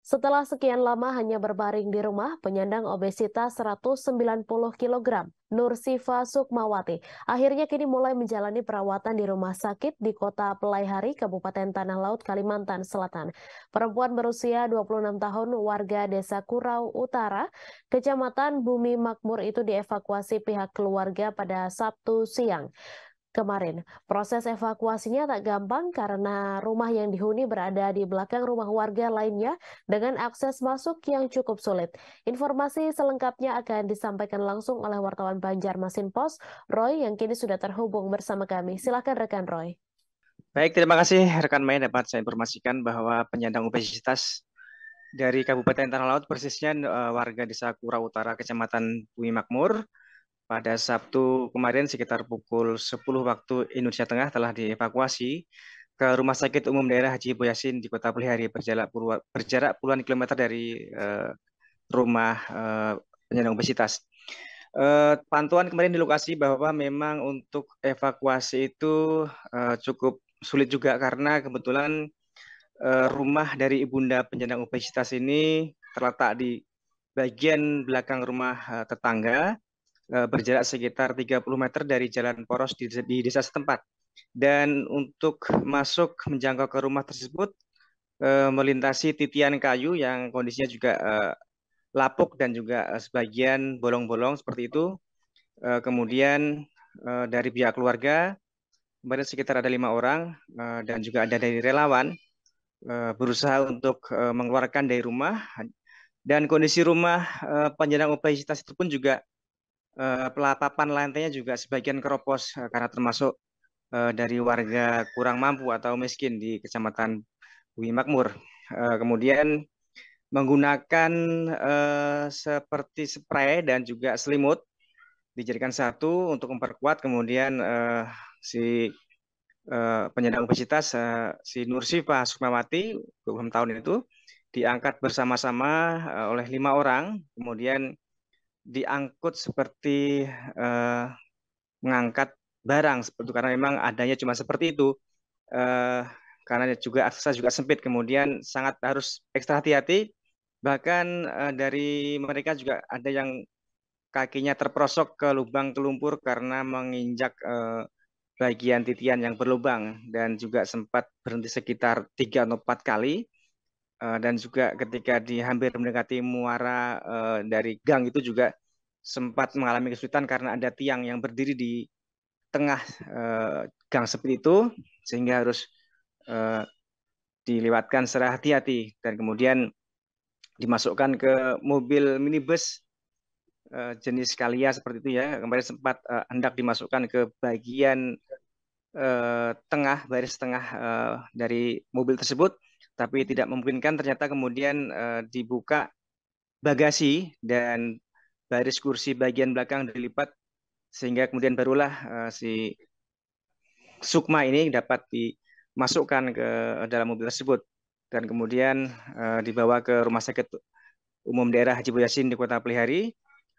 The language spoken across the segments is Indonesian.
Setelah sekian lama hanya berbaring di rumah, penyandang obesitas 190 kg, Nur Sifa Sukmawati, akhirnya kini mulai menjalani perawatan di rumah sakit di Kota Pelaihari, Kabupaten Tanah Laut, Kalimantan Selatan. Perempuan berusia 26 tahun, warga Desa Kurau Utara, Kecamatan Bumi Makmur itu dievakuasi pihak keluarga pada Sabtu siang. Kemarin, proses evakuasinya tak gampang karena rumah yang dihuni berada di belakang rumah warga lainnya dengan akses masuk yang cukup sulit. Informasi selengkapnya akan disampaikan langsung oleh wartawan Banjarmasin Post, Roy, yang kini sudah terhubung bersama kami. Silakan rekan Roy. Baik, terima kasih rekan Maya. Dapat saya informasikan bahwa penyandang obesitas dari Kabupaten Tanah Laut, persisnya warga Desa Kura Utara, Kecamatan Bumi Makmur, pada Sabtu kemarin sekitar pukul 10 waktu Indonesia Tengah telah dievakuasi ke Rumah Sakit Umum Daerah Haji Boyasin di Kota Pelihari, berjarak puluhan kilometer dari rumah penyandang obesitas. Pantauan kemarin di lokasi bahwa memang untuk evakuasi itu cukup sulit juga karena kebetulan rumah dari ibunda penyandang obesitas ini terletak di bagian belakang rumah tetangga, berjarak sekitar 30 meter dari jalan poros di desa setempat. Dan untuk masuk menjangkau ke rumah tersebut melintasi titian kayu yang kondisinya juga lapuk dan juga sebagian bolong-bolong seperti itu. Kemudian dari pihak keluarga kemarin sekitar ada 5 orang dan juga ada dari relawan berusaha untuk mengeluarkan dari rumah, dan kondisi rumah penyandang obesitas itu pun juga papan lantainya juga sebagian keropos karena termasuk dari warga kurang mampu atau miskin di Kecamatan Bumi Makmur. Kemudian menggunakan seperti spray dan juga selimut dijadikan satu untuk memperkuat. Kemudian si penyandang obesitas si Nursifa Sukmawati 26 tahun itu diangkat bersama-sama oleh 5 orang, kemudian diangkut seperti mengangkat barang seperti itu, karena memang adanya cuma seperti itu, eh, karena juga aksesnya juga sempit, kemudian sangat harus ekstra hati-hati. Bahkan dari mereka juga ada yang kakinya terperosok ke lubang lumpur karena menginjak bagian titian yang berlubang, dan juga sempat berhenti sekitar 3 atau 4 kali. Dan juga ketika hampir mendekati muara dari gang itu juga sempat mengalami kesulitan karena ada tiang yang berdiri di tengah gang seperti itu, sehingga harus eh, dilewatkan secara hati-hati dan kemudian dimasukkan ke mobil minibus jenis Kalia seperti itu ya. Kemarin sempat hendak dimasukkan ke bagian tengah, baris tengah dari mobil tersebut, tapi tidak memungkinkan. Ternyata kemudian dibuka bagasi dan baris kursi bagian belakang dilipat, sehingga kemudian barulah si Sukma ini dapat dimasukkan ke dalam mobil tersebut dan kemudian dibawa ke Rumah Sakit Umum Daerah Haji Boyasin di Kota Pelihari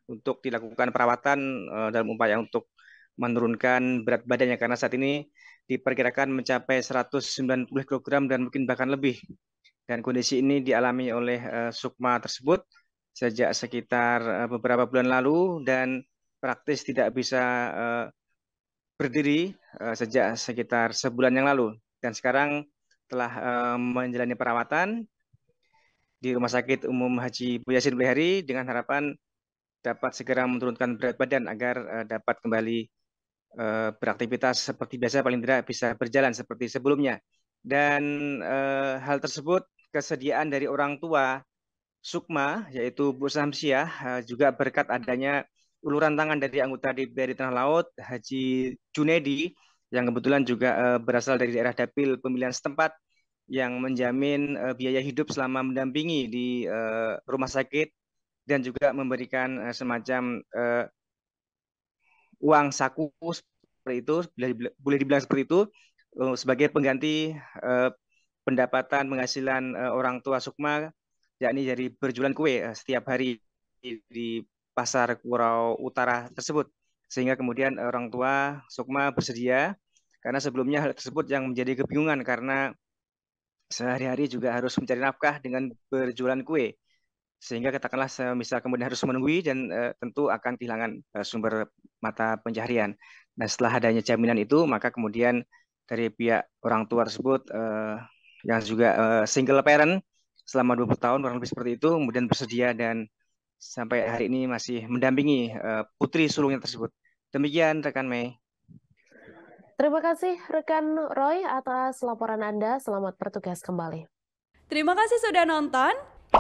untuk dilakukan perawatan dalam upaya untuk menurunkan berat badannya, karena saat ini diperkirakan mencapai 190 kg dan mungkin bahkan lebih. Dan kondisi ini dialami oleh Sukma tersebut sejak sekitar beberapa bulan lalu dan praktis tidak bisa berdiri sejak sekitar sebulan yang lalu. Dan sekarang telah menjalani perawatan di Rumah Sakit Umum Haji Boyasin Pelihari dengan harapan dapat segera menurunkan berat badan agar dapat kembali beraktivitas seperti biasa, paling tidak bisa berjalan seperti sebelumnya. Dan hal tersebut kesediaan dari orang tua Sukma, yaitu Bu Samsiah, juga berkat adanya uluran tangan dari anggota DPR Tanah Laut, Haji Junedi, yang kebetulan juga berasal dari daerah dapil pemilihan setempat, yang menjamin biaya hidup selama mendampingi di rumah sakit dan juga memberikan semacam uang saku seperti itu, boleh dibilang seperti itu, sebagai pengganti pendapatan penghasilan orang tua Sukma, yakni dari berjualan kue setiap hari di pasar Kurau Utara tersebut. Sehingga kemudian orang tua Sukma bersedia, karena sebelumnya hal tersebut yang menjadi kebingungan karena sehari-hari juga harus mencari nafkah dengan berjualan kue. Sehingga katakanlah misal kemudian harus menunggui dan tentu akan kehilangan sumber mata pencaharian. Nah, setelah adanya jaminan itu, maka kemudian dari pihak orang tua tersebut yang juga single parent selama 20 tahun kurang lebih seperti itu, kemudian bersedia dan sampai hari ini masih mendampingi putri sulungnya tersebut. Demikian rekan Mei. Terima kasih rekan Roy atas laporan Anda. Selamat bertugas kembali. Terima kasih sudah nonton.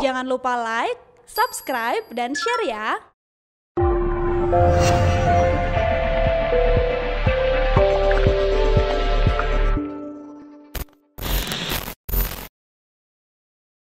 Jangan lupa like, subscribe, dan share ya.